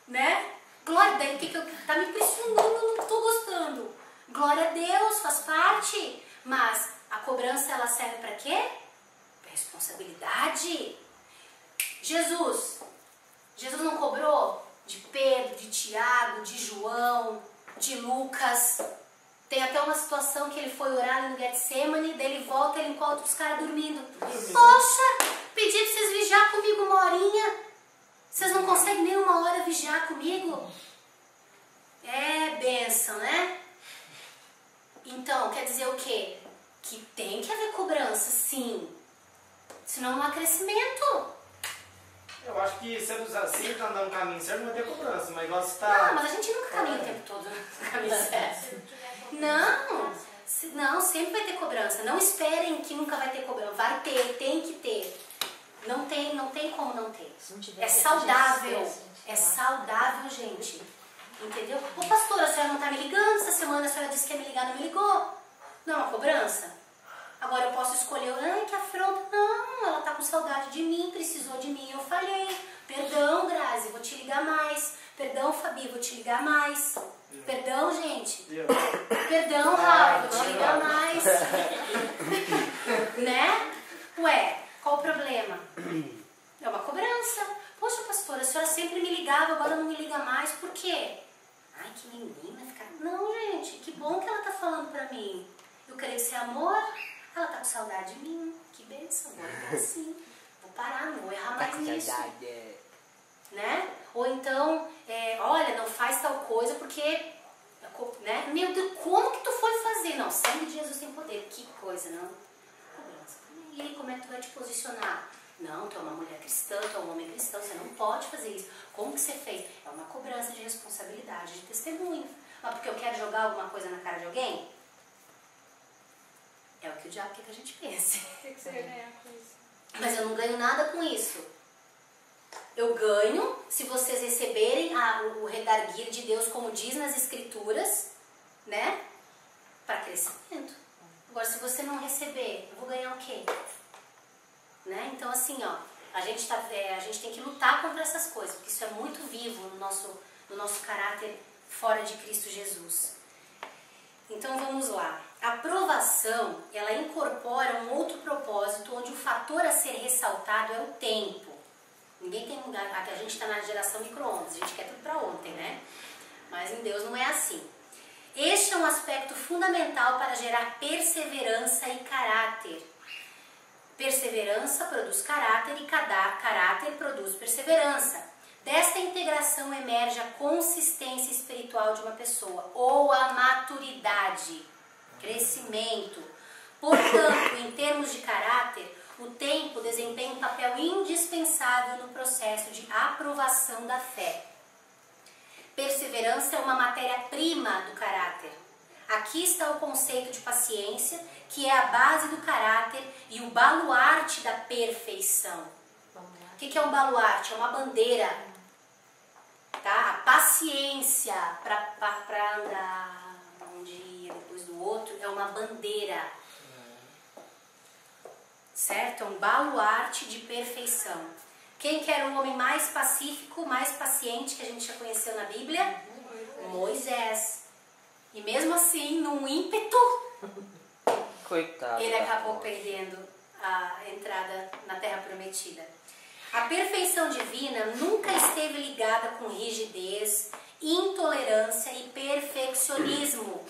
né? Glória a Deus, que tá me pressionando, eu não tô gostando. Glória a Deus, faz parte. Mas a cobrança, ela serve para quê? Pra responsabilidade. Jesus não cobrou de Pedro, de Tiago, de João, de Lucas. Tem até uma situação que ele foi orar no Getsemane, daí ele volta e ele encontra os caras dormindo. Poxa, pedi pra vocês vigiar comigo uma horinha. Vocês não conseguem nem uma hora vigiar comigo? É bênção, né? Então, quer dizer o quê? Que tem que haver cobrança, sim. Senão não há crescimento. Eu acho que se você tá andando no caminho certo, não vai ter cobrança, mas igual você tá... Não, mas a gente nunca caminha o tempo todo no caminho certo. Não, sempre vai ter cobrança. Não esperem que nunca vai ter cobrança. Vai ter, tem que ter. Não tem como não ter. É saudável. É saudável, gente. Entendeu? Ô pastora, a senhora não tá me ligando? Essa semana a senhora disse que ia me ligar, não me ligou. Não é uma cobrança? Agora eu posso escolher, ai, que afronta. Não, ela tá com saudade de mim, precisou de mim, eu falhei. Perdão, Grazi, vou te ligar mais. Perdão, Fabi, vou te ligar mais. Perdão, gente. Perdão, Raul, vou te ligar mais. Né? Ué, qual o problema? É uma cobrança. Poxa, pastora, a senhora sempre me ligava, agora não me liga mais. Por quê? Ai, que menina. Não, gente, que bom que ela tá falando pra mim. Eu creio que isso é amor. Ela tá com saudade de mim. Que bênção, vou ligar assim. Vou parar, não vou errar mais nisso. Né? Ou então, olha, não faz tal coisa porque... Né? Meu Deus, como que tu foi fazer? Não, sangue de Jesus tem poder. Que coisa, não? Cobrança. E aí, como é que tu vai te posicionar? Não, tu é uma mulher cristã, tu é um homem cristão, você não pode fazer isso. Como que você fez? É uma cobrança de responsabilidade, de testemunho. Mas porque eu quero jogar alguma coisa na cara de alguém? É o que o diabo quer que a gente pense. O que você ia ganhar com isso? Mas eu não ganho nada com isso. Eu ganho se vocês receberem o redarguir de Deus, como diz nas Escrituras, né? Para crescimento. Agora, se você não receber, eu vou ganhar o quê? Né? Então, assim, ó, a gente tem que lutar contra essas coisas, porque isso é muito vivo no nosso caráter fora de Cristo Jesus. Então, vamos lá. A aprovação, ela incorpora um outro propósito, onde o fator a ser ressaltado é o tempo. Ninguém tem lugar, aqui a gente está na geração micro-ondas, a gente quer tudo para ontem, né? Mas em Deus não é assim. Este é um aspecto fundamental para gerar perseverança e caráter. Perseverança produz caráter e caráter produz perseverança. Desta integração emerge a consistência espiritual de uma pessoa, ou a maturidade, crescimento. Portanto, em termos de caráter, o tempo desempenha um papel indispensável no processo de aprovação da fé. Perseverança é uma matéria-prima do caráter. Aqui está o conceito de paciência, que é a base do caráter e o baluarte da perfeição. O que é um baluarte? É uma bandeira. Tá? A paciência para andar um dia depois do outro é uma bandeira. Certo? É um baluarte de perfeição. Quem que era o homem mais pacífico, mais paciente que a gente já conheceu na Bíblia? Moisés. E mesmo assim, num ímpeto, coitado, ele acabou perdendo a entrada na Terra Prometida. A perfeição divina nunca esteve ligada com rigidez, intolerância e perfeccionismo,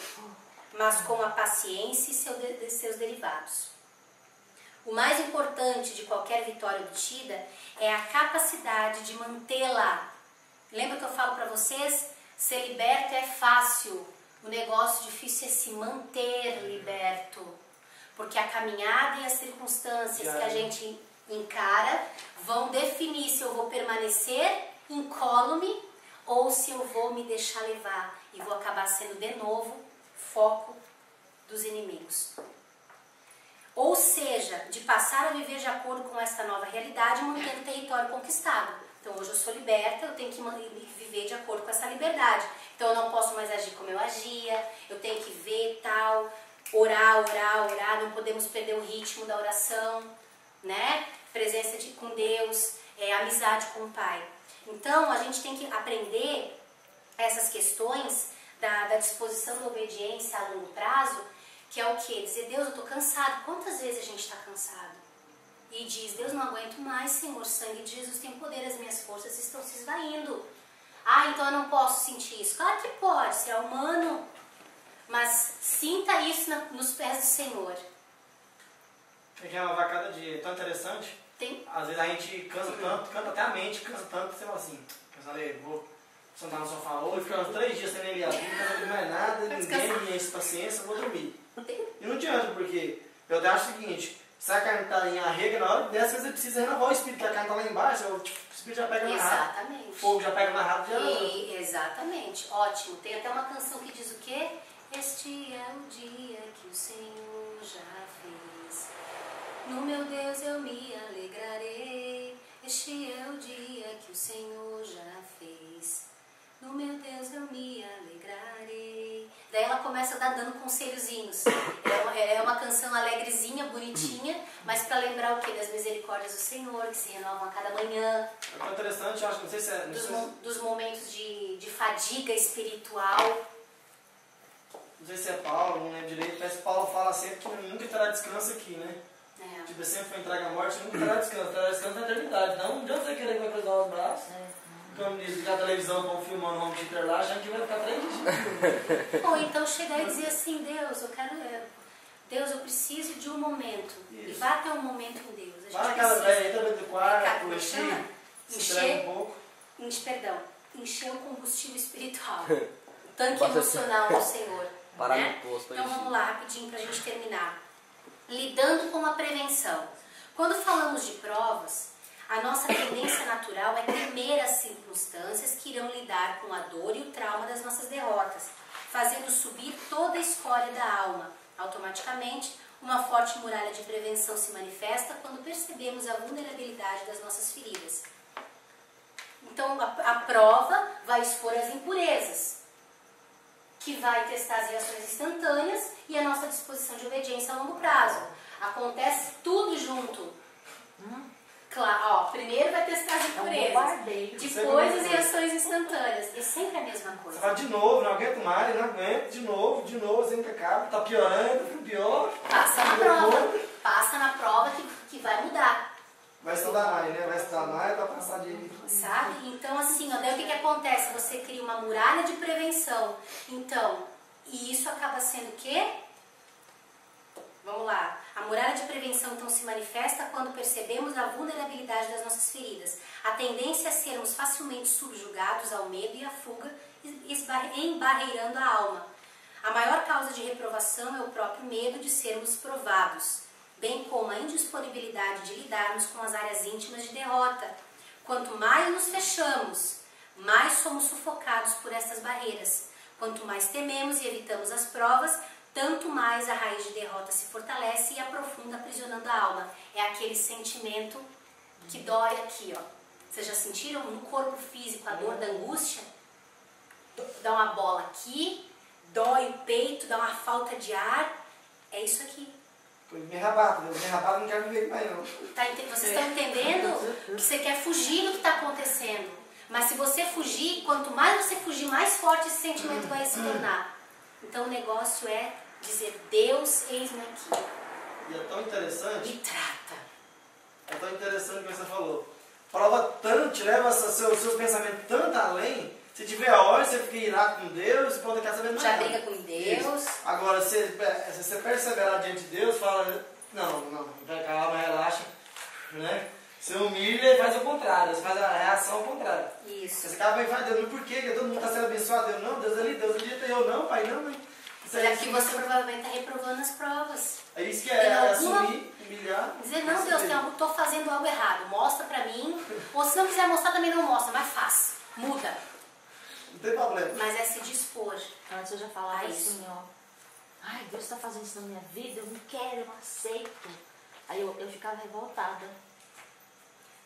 mas com a paciência e seus derivados. O mais importante de qualquer vitória obtida é a capacidade de mantê-la. Lembra que eu falo para vocês? Ser liberto é fácil. O negócio difícil é se manter liberto. Porque a caminhada e as circunstâncias que a gente encara vão definir se eu vou permanecer incólume ou se eu vou me deixar levar e vou acabar sendo de novo foco dos inimigos. Ou seja, de passar a viver de acordo com essa nova realidade, mantendo o território conquistado. Então hoje eu sou liberta, eu tenho que viver de acordo com essa liberdade. Então eu não posso mais agir como eu agia, eu tenho que ver tal, orar, não podemos perder o ritmo da oração, né? Presença com Deus, amizade com o Pai. Então a gente tem que aprender essas questões da disposição da obediência a longo prazo, que é o quê? Dizer, Deus, eu estou cansado. Quantas vezes a gente está cansado? E diz, Deus, não aguento mais, Senhor, o sangue de Jesus tem poder, as minhas forças estão se esvaindo. Ah, então eu não posso sentir isso. Claro que pode, você é humano. Mas sinta isso nos pés do Senhor. É que é uma vacada de tão interessante. Às vezes a gente cansa tanto, canta até a mente, cansa tanto, você fala assim, vou sentar no sofá hoje, ficar uns 3 dias sem ele abrir, não quero mais nada, ninguém me enche paciência, eu vou dormir. E não adianta, porque eu acho o seguinte, Se a carne está em arrega, na hora dessa vez você precisa renovar o espírito, porque a carne está lá embaixo, o espírito já pega mais rápido. Exatamente. O fogo já pega mais rápido. Exatamente. Ótimo. Tem até uma canção que diz o quê? Este é o dia que o Senhor já fez. No meu Deus eu me alegrarei. Este é o dia que o Senhor já fez. No meu Deus eu me alegrarei. Daí ela começa a dar dando conselhozinhos. É uma canção alegrezinha, bonitinha, mas para lembrar o quê? Das misericórdias do Senhor, que se renovam a cada manhã. É interessante, eu acho, não sei se é... Dos momentos de fadiga espiritual. Não sei se é Paulo, não lembro direito, mas Paulo fala sempre que nunca terá descanso aqui, né? É. Tipo, sempre foi entregue à morte, nunca terá descanso na eternidade. Não adianta você querer que vai cruzar os braços. Como ligar a televisão para um filmando um home theater lá, achando que vai ficar 3 dias. Ou então chegar e dizer assim, Deus, eu preciso de um momento. Isso. E vá até um momento em Deus. Vai na casa velha, entra dentro do quarto, encher o combustível espiritual. O tanque emocional do Senhor. Parar né? no posto. Então vamos lá, rapidinho para a gente terminar. Lidando com a prevenção. Quando falamos de provas, a nossa tendência natural é temer as circunstâncias que irão lidar com a dor e o trauma das nossas derrotas, fazendo subir toda a escória da alma. Automaticamente, uma forte muralha de prevenção se manifesta quando percebemos a vulnerabilidade das nossas feridas. Então, a prova vai expor as impurezas, que vai testar as reações instantâneas e a nossa disposição de obediência a longo prazo. Acontece tudo junto. Claro, ó, primeiro vai testar as impurezas, depois as reações instantâneas. É sempre a mesma coisa. Você fala de novo, não aguento mais, não aguento, de novo, sempre acaba, tá piorando, fica pior. Passa na prova que vai mudar. Vai estudar mais, né? Vai estudar mais, vai passar de... Sabe? Então assim, ó, daí o que acontece? Você cria uma muralha de prevenção. Então, e isso acaba sendo o quê? Vamos lá. A muralha de prevenção então se manifesta quando percebemos a vulnerabilidade das nossas feridas. A tendência é sermos facilmente subjugados ao medo e à fuga, embarreirando a alma. A maior causa de reprovação é o próprio medo de sermos provados, bem como a indisponibilidade de lidarmos com as áreas íntimas de derrota. Quanto mais nos fechamos, mais somos sufocados por estas barreiras. Quanto mais tememos e evitamos as provas, tanto mais a raiz de derrota se fortalece e aprofunda, aprisionando a alma. É aquele sentimento que dói aqui, ó. Vocês já sentiram no corpo físico a dor da angústia? Dá uma bola aqui, dói o peito, dá uma falta de ar. É isso aqui. Me rabata não quero viver mais não. Vocês estão entendendo que você quer fugir do que está acontecendo. Mas se você fugir, quanto mais você fugir, mais forte esse sentimento vai se tornar. Então o negócio é dizer, Deus, eis-me aqui. E é tão interessante. Me trata. É tão interessante o que você falou. Prova tanto, te leva seus pensamentos tanto além. Se tiver a hora, você fica irado com Deus, você pode querer saber mais. Já briga com Deus. Isso. Agora, se você perseverar diante de Deus, fala, não, calma, relaxa, né? Você humilha e faz o contrário, você faz a reação ao contrário. Isso. Você acaba bem, vai, Deus, mas por quê? Todo mundo está sendo abençoado. Deus, não, Deus ali, eu não, pai, não, mãe. Mas é que você provavelmente está reprovando as provas. É isso que é assumir, humilhar. Dizer, não, Deus, estou fazendo algo errado, mostra pra mim. Ou se não quiser mostrar, também não mostra, mas faz. Muda. Não tem problema. Mas é se dispor. Antes eu já falava isso. assim, ó. Ai, Deus está fazendo isso na minha vida, eu não quero, eu não aceito. Aí eu ficava revoltada.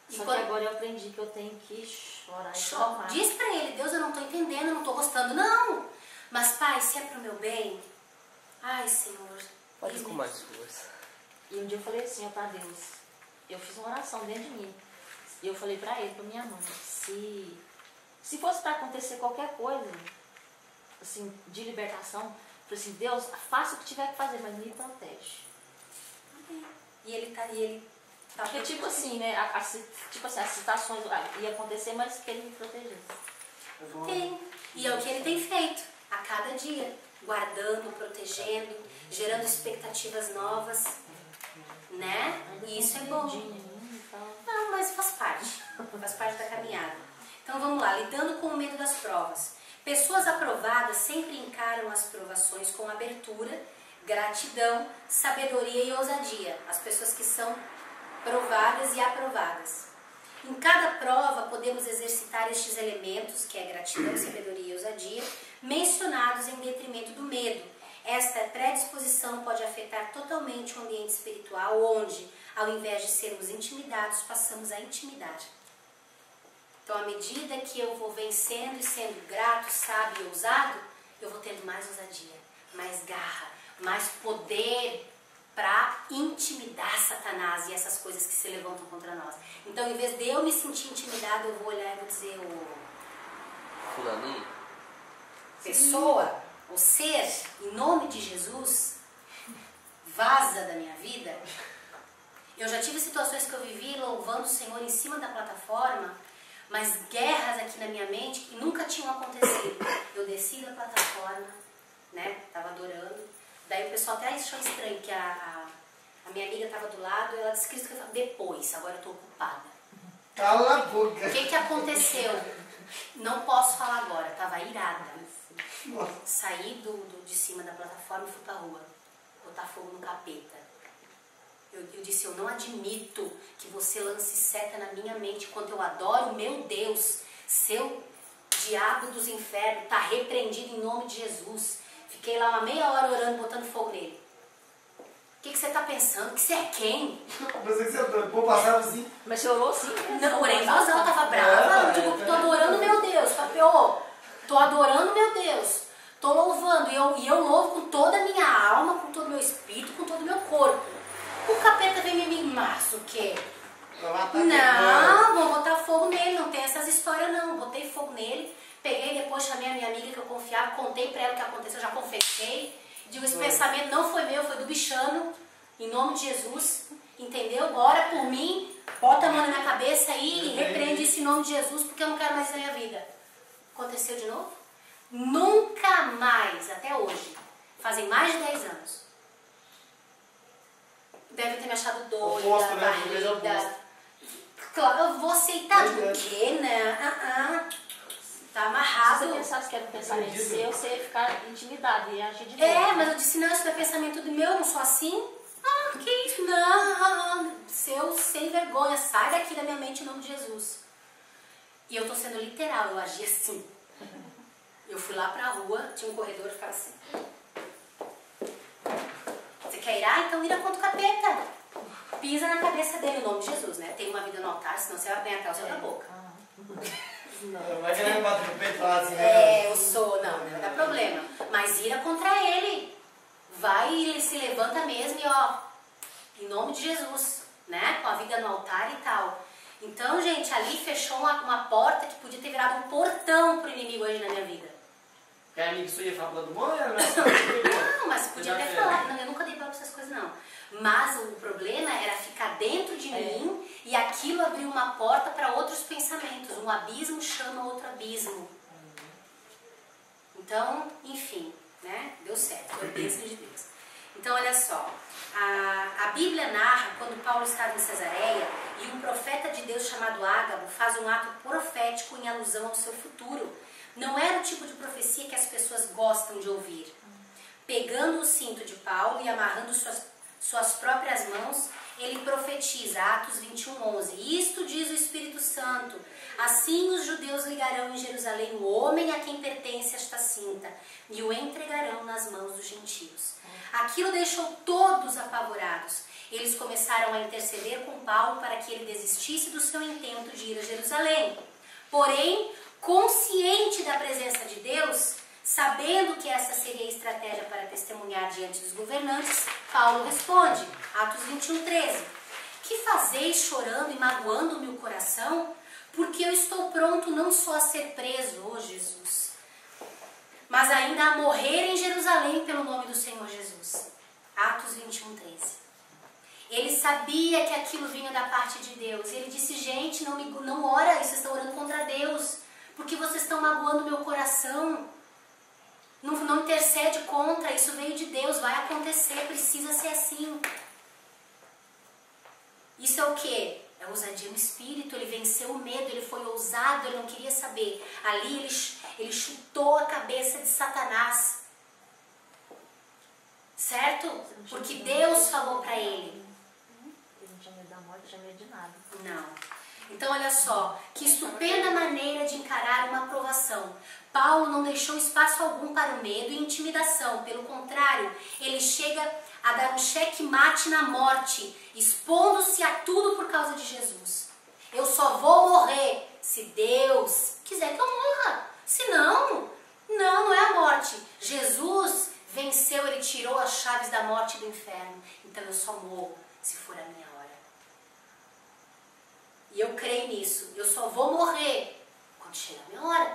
Só que agora eu aprendi que eu tenho que chorar e clamar. Diz pra ele, Deus, eu não estou entendendo, eu não estou gostando, não. Mas, Pai, se é pro meu bem, ai, Senhor. Pode ir com mais força. E um dia eu falei assim, ó, pra Deus, eu fiz uma oração dentro de mim. E eu falei pra ele, pra minha mãe, se fosse pra acontecer qualquer coisa, assim, de libertação, eu falei assim, Deus, faça o que tiver que fazer, mas me protege. E ele tá Porque tipo assim, né, as situações iam acontecer, mas que ele me protegesse. Tem. E é o que ele tem feito a cada dia, guardando, protegendo, gerando expectativas novas, né? E isso é bom. Não, mas faz parte da caminhada. Então vamos lá, lidando com o medo das provas. Pessoas aprovadas sempre encaram as provações com abertura, gratidão, sabedoria e ousadia. As pessoas que são provadas e aprovadas. Em cada prova podemos exercitar estes elementos, que é gratidão, sabedoria e ousadia, mencionados em detrimento do medo. Esta predisposição pode afetar totalmente o ambiente espiritual, onde, ao invés de sermos intimidados, passamos a intimidar. Então, à medida que eu vou vencendo e sendo grato, sábio e ousado, eu vou tendo mais ousadia, mais garra, mais poder para intimidar Satanás e essas coisas que se levantam contra nós. Então, em vez de eu me sentir intimidado, eu vou olhar e vou dizer, Fulaninho? pessoa, o ser, em nome de Jesus, vaza da minha vida. Eu já tive situações que eu vivi louvando o Senhor em cima da plataforma, mas guerras aqui na minha mente que nunca tinham acontecido. Eu desci da plataforma, né, tava adorando, daí o pessoal até achou estranho, que a minha amiga estava do lado, ela disse que eu falei, depois, agora eu estou ocupada. Cala a boca. O que aconteceu? Não posso falar agora, estava irada. Saí de cima da plataforma e fui pra rua, botar fogo no capeta. Eu disse, eu não admito que você lance seta na minha mente enquanto eu adoro o meu Deus. Seu diabo dos infernos está repreendido em nome de Jesus. Fiquei lá uma meia hora orando, botando fogo nele. O que você está pensando? Que você é quem? Você que você doido, vou passar assim. Mas você orou sim? Não, orei em voz alta, tava brava. Eu digo, tô adorando meu Deus. Tô adorando meu Deus. Tô louvando. E eu louvo com toda a minha alma, com todo o meu espírito, com todo o meu corpo. O capeta vem me mimar, o quê? Não, vou botar fogo nele, não tem essas histórias não. Botei fogo nele, peguei, depois chamei a minha amiga que eu confiava, contei pra ela o que aconteceu, já confessei. Digo, esse pensamento não foi meu, foi do bichano, em nome de Jesus, entendeu? Ora por mim, bota a mão na minha cabeça aí e repreende esse nome de Jesus, porque eu não quero mais isso na minha vida. Aconteceu de novo? Nunca mais, até hoje, fazem mais de 10 anos. Deve ter me achado doida, Oposto, né? barrida. Claro, eu vou aceitar de quê, né? Tá Se amarrado. você pensasse que era um pensamento seu, você ia ficar intimidado e agir de novo. É, mas eu disse, não, isso não é pensamento do meu, eu não sou assim. Ah, que isso? Não, seu sem vergonha, sai daqui da minha mente em nome de Jesus. E eu tô sendo literal, eu agi assim. Eu fui lá pra rua, tinha um corredor, eu ficava assim. Você quer ir? Então ira contra o capeta. Pisa na cabeça dele, em nome de Jesus, né? Tem uma vida no altar, senão você vai apanhar até o céu da boca. Vai querer bater no peito e falar assim, né? Eu sou, não dá problema. Mas ira contra ele. Vai e ele se levanta mesmo e ó, em nome de Jesus, né? Com a vida no altar e tal. Então, gente, ali fechou uma porta que podia ter virado um portão pro inimigo hoje na minha vida. Que amigo sua ia falar do bom, né? Não, mas podia até falar. Não, eu nunca dei bola pra essas coisas, não. Mas o problema era ficar dentro de mim e aquilo abriu uma porta para outros pensamentos. Um abismo chama outro abismo. Então, enfim, né? Deu certo, foi bênção de Deus. Então, olha só. A Bíblia narra quando Paulo estava em Cesareia e um profeta de Deus chamado Ágabo faz um ato profético em alusão ao seu futuro. Não era o tipo de profecia que as pessoas gostam de ouvir. Pegando o cinto de Paulo e amarrando suas próprias mãos, ele profetiza, Atos 21:11. Isto diz o Espírito Santo. Assim os judeus ligarão em Jerusalém o homem a quem pertence esta cinta e o entregarão nas mãos dos gentios. Aquilo deixou todos apavorados. Eles começaram a interceder com Paulo para que ele desistisse do seu intento de ir a Jerusalém. Porém, consciente da presença de Deus, sabendo que essa seria a estratégia para testemunhar diante dos governantes, Paulo responde, Atos 21:13. Que fazeis chorando e magoando-me o coração? Porque eu estou pronto não só a ser preso, ó Jesus, mas ainda a morrer em Jerusalém pelo nome do Senhor Jesus. Atos 21:13. Ele sabia que aquilo vinha da parte de Deus. Ele disse, gente, não ora, vocês estão orando contra Deus, porque vocês estão magoando meu coração. Não intercede contra, isso veio de Deus, vai acontecer, precisa ser assim. Isso é o quê? É ousadia no espírito, ele venceu o medo, ele foi ousado, ele não queria saber. Ali ele chutou a cabeça de Satanás. certo? Porque Deus falou para ele. Ele não tinha medo da morte, não tinha medo de nada. Não. Então olha só, que estupenda maneira de encarar uma aprovação. Paulo não deixou espaço algum para o medo e intimidação. Pelo contrário, ele chega a dar um checkmate na morte, expondo-se a tudo por causa de Jesus. Eu só vou morrer se Deus quiser que eu morra. Se não, não é a morte. Jesus venceu, ele tirou as chaves da morte e do inferno. Então eu só morro se for a minha hora. E eu creio nisso. Eu só vou morrer quando chegar a minha hora.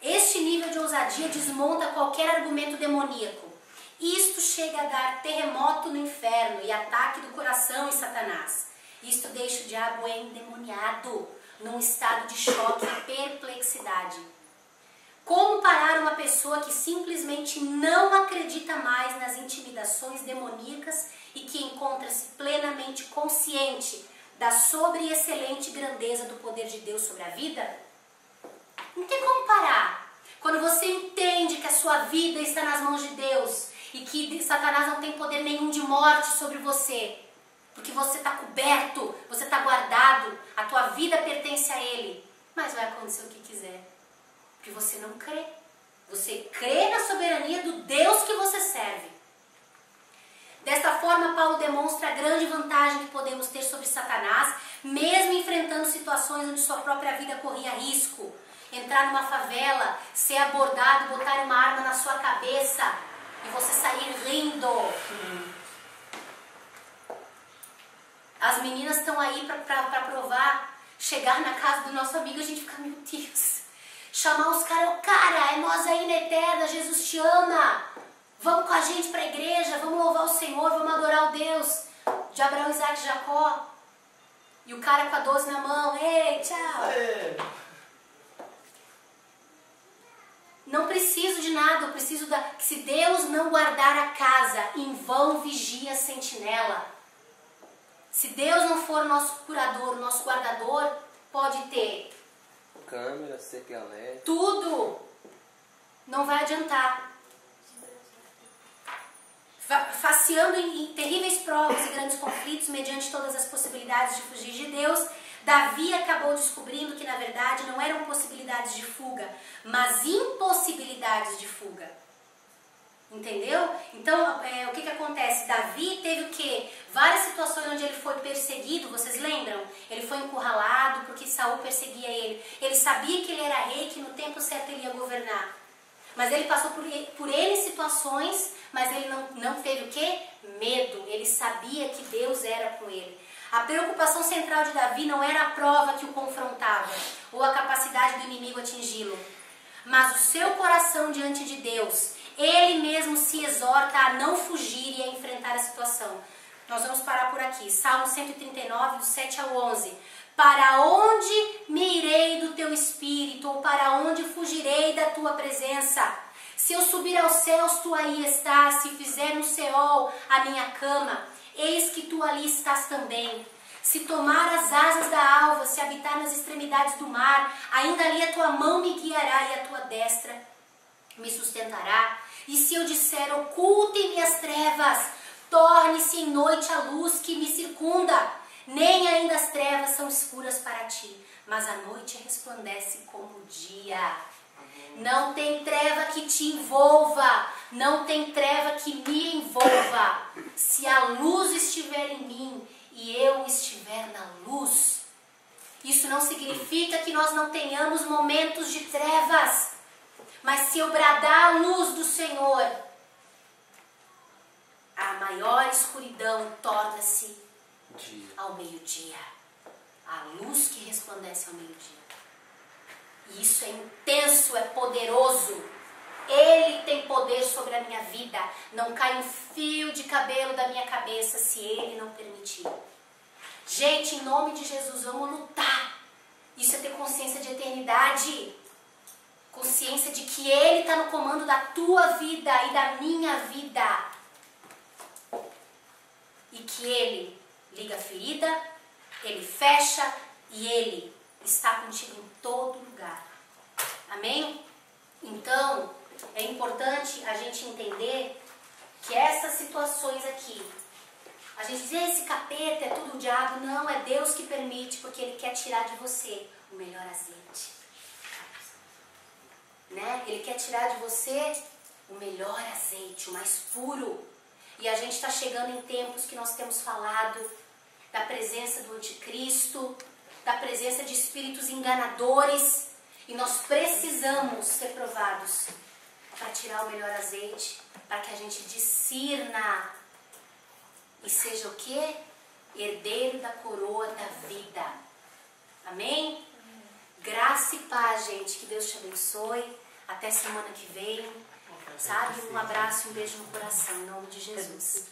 Este nível de ousadia desmonta qualquer argumento demoníaco. Isto chega a dar terremoto no inferno e ataque do coração em Satanás. Isto deixa o diabo endemoniado, num estado de choque e perplexidade. Como parar uma pessoa que simplesmente não acredita mais nas intimidações demoníacas e que encontra-se plenamente consciente da sobre-excelente grandeza do poder de Deus sobre a vida? Não tem como parar. Quando você entende que a sua vida está nas mãos de Deus e que Satanás não tem poder nenhum de morte sobre você, porque você está coberto, você está guardado, a tua vida pertence a Ele, mas vai acontecer o que quiser, porque você não crê. Você crê na soberania do Deus que você serve. Desta forma, Paulo demonstra a grande vantagem que podemos ter sobre Satanás, mesmo enfrentando situações onde sua própria vida corria risco. Entrar numa favela, ser abordado, botar uma arma na sua cabeça e você sair rindo. As meninas estão aí para provar. Chegar na casa do nosso amigo, a gente fica, meu Deus. Chamar os caras, cara, é nós aí na eterna, Jesus te ama. Vamos com a gente para a igreja, vamos louvar o Senhor, vamos adorar o Deus de Abraão, Isaac e Jacó. E o cara com a 12 na mão, ei, tchau. Não preciso de nada, eu preciso que se Deus não guardar a casa, em vão vigia a sentinela. Se Deus não for o nosso curador, o nosso guardador, pode ter câmera, CPLE, tudo. Não vai adiantar. Faceando em terríveis provas e grandes conflitos, mediante todas as possibilidades de fugir de Deus, Davi acabou descobrindo que na verdade não eram possibilidades de fuga, mas impossibilidades de fuga. Entendeu? Então, o que acontece? Davi teve o quê? Várias situações onde ele foi perseguido, vocês lembram? Ele foi encurralado porque Saul perseguia ele. Ele sabia que ele era rei, que no tempo certo ele ia governar. Mas ele passou por N situações, mas ele não teve o quê? Medo. Ele sabia que Deus era com ele. A preocupação central de Davi não era a prova que o confrontava, ou a capacidade do inimigo atingi-lo, mas o seu coração diante de Deus. Ele mesmo se exorta a não fugir e a enfrentar a situação. Nós vamos parar por aqui. Salmo 139, do 7 ao 11. Para onde me irei do teu espírito, ou para onde fugirei da tua presença? Se eu subir aos céus, tu aí estás. Se fizer no Seol a minha cama, eis que tu ali estás também. Se tomar as asas da alva, se habitar nas extremidades do mar, ainda ali a tua mão me guiará e a tua destra me sustentará. E se eu disser, ocultem-me as trevas, torne-se em noite a luz que me circunda. Nem ainda as trevas são escuras para ti, mas a noite resplandece como o dia. Não tem treva que te envolva, não tem treva que me envolva. Se a luz estiver em mim e eu estiver na luz, isso não significa que nós não tenhamos momentos de trevas. Mas se eu bradar a luz do Senhor, a maior escuridão torna-se ao meio-dia. A luz que resplandece ao meio-dia. E isso é intenso, é poderoso. Ele tem poder sobre a minha vida. Não cai um fio de cabelo da minha cabeça se Ele não permitir. Gente, em nome de Jesus, vamos lutar. Isso é ter consciência de eternidade. Consciência de que Ele está no comando da tua vida e da minha vida. E que Ele liga a ferida, Ele fecha e Ele está contigo em todo lugar. Amém? Então, é importante a gente entender que essas situações aqui, a gente diz, esse capeta é tudo o diabo. Não, é Deus que permite, porque Ele quer tirar de você o melhor azeite. Né? Ele quer tirar de você o melhor azeite, o mais puro. E a gente está chegando em tempos que nós temos falado da presença do anticristo, da presença de espíritos enganadores, e nós precisamos ser provados para tirar o melhor azeite, para que a gente discirna e seja o quê? Herdeiro da coroa da vida. Amém? Graça e paz, gente. Que Deus te abençoe. Até semana que vem. Sabe? Um abraço, um beijo no coração, em nome de Jesus.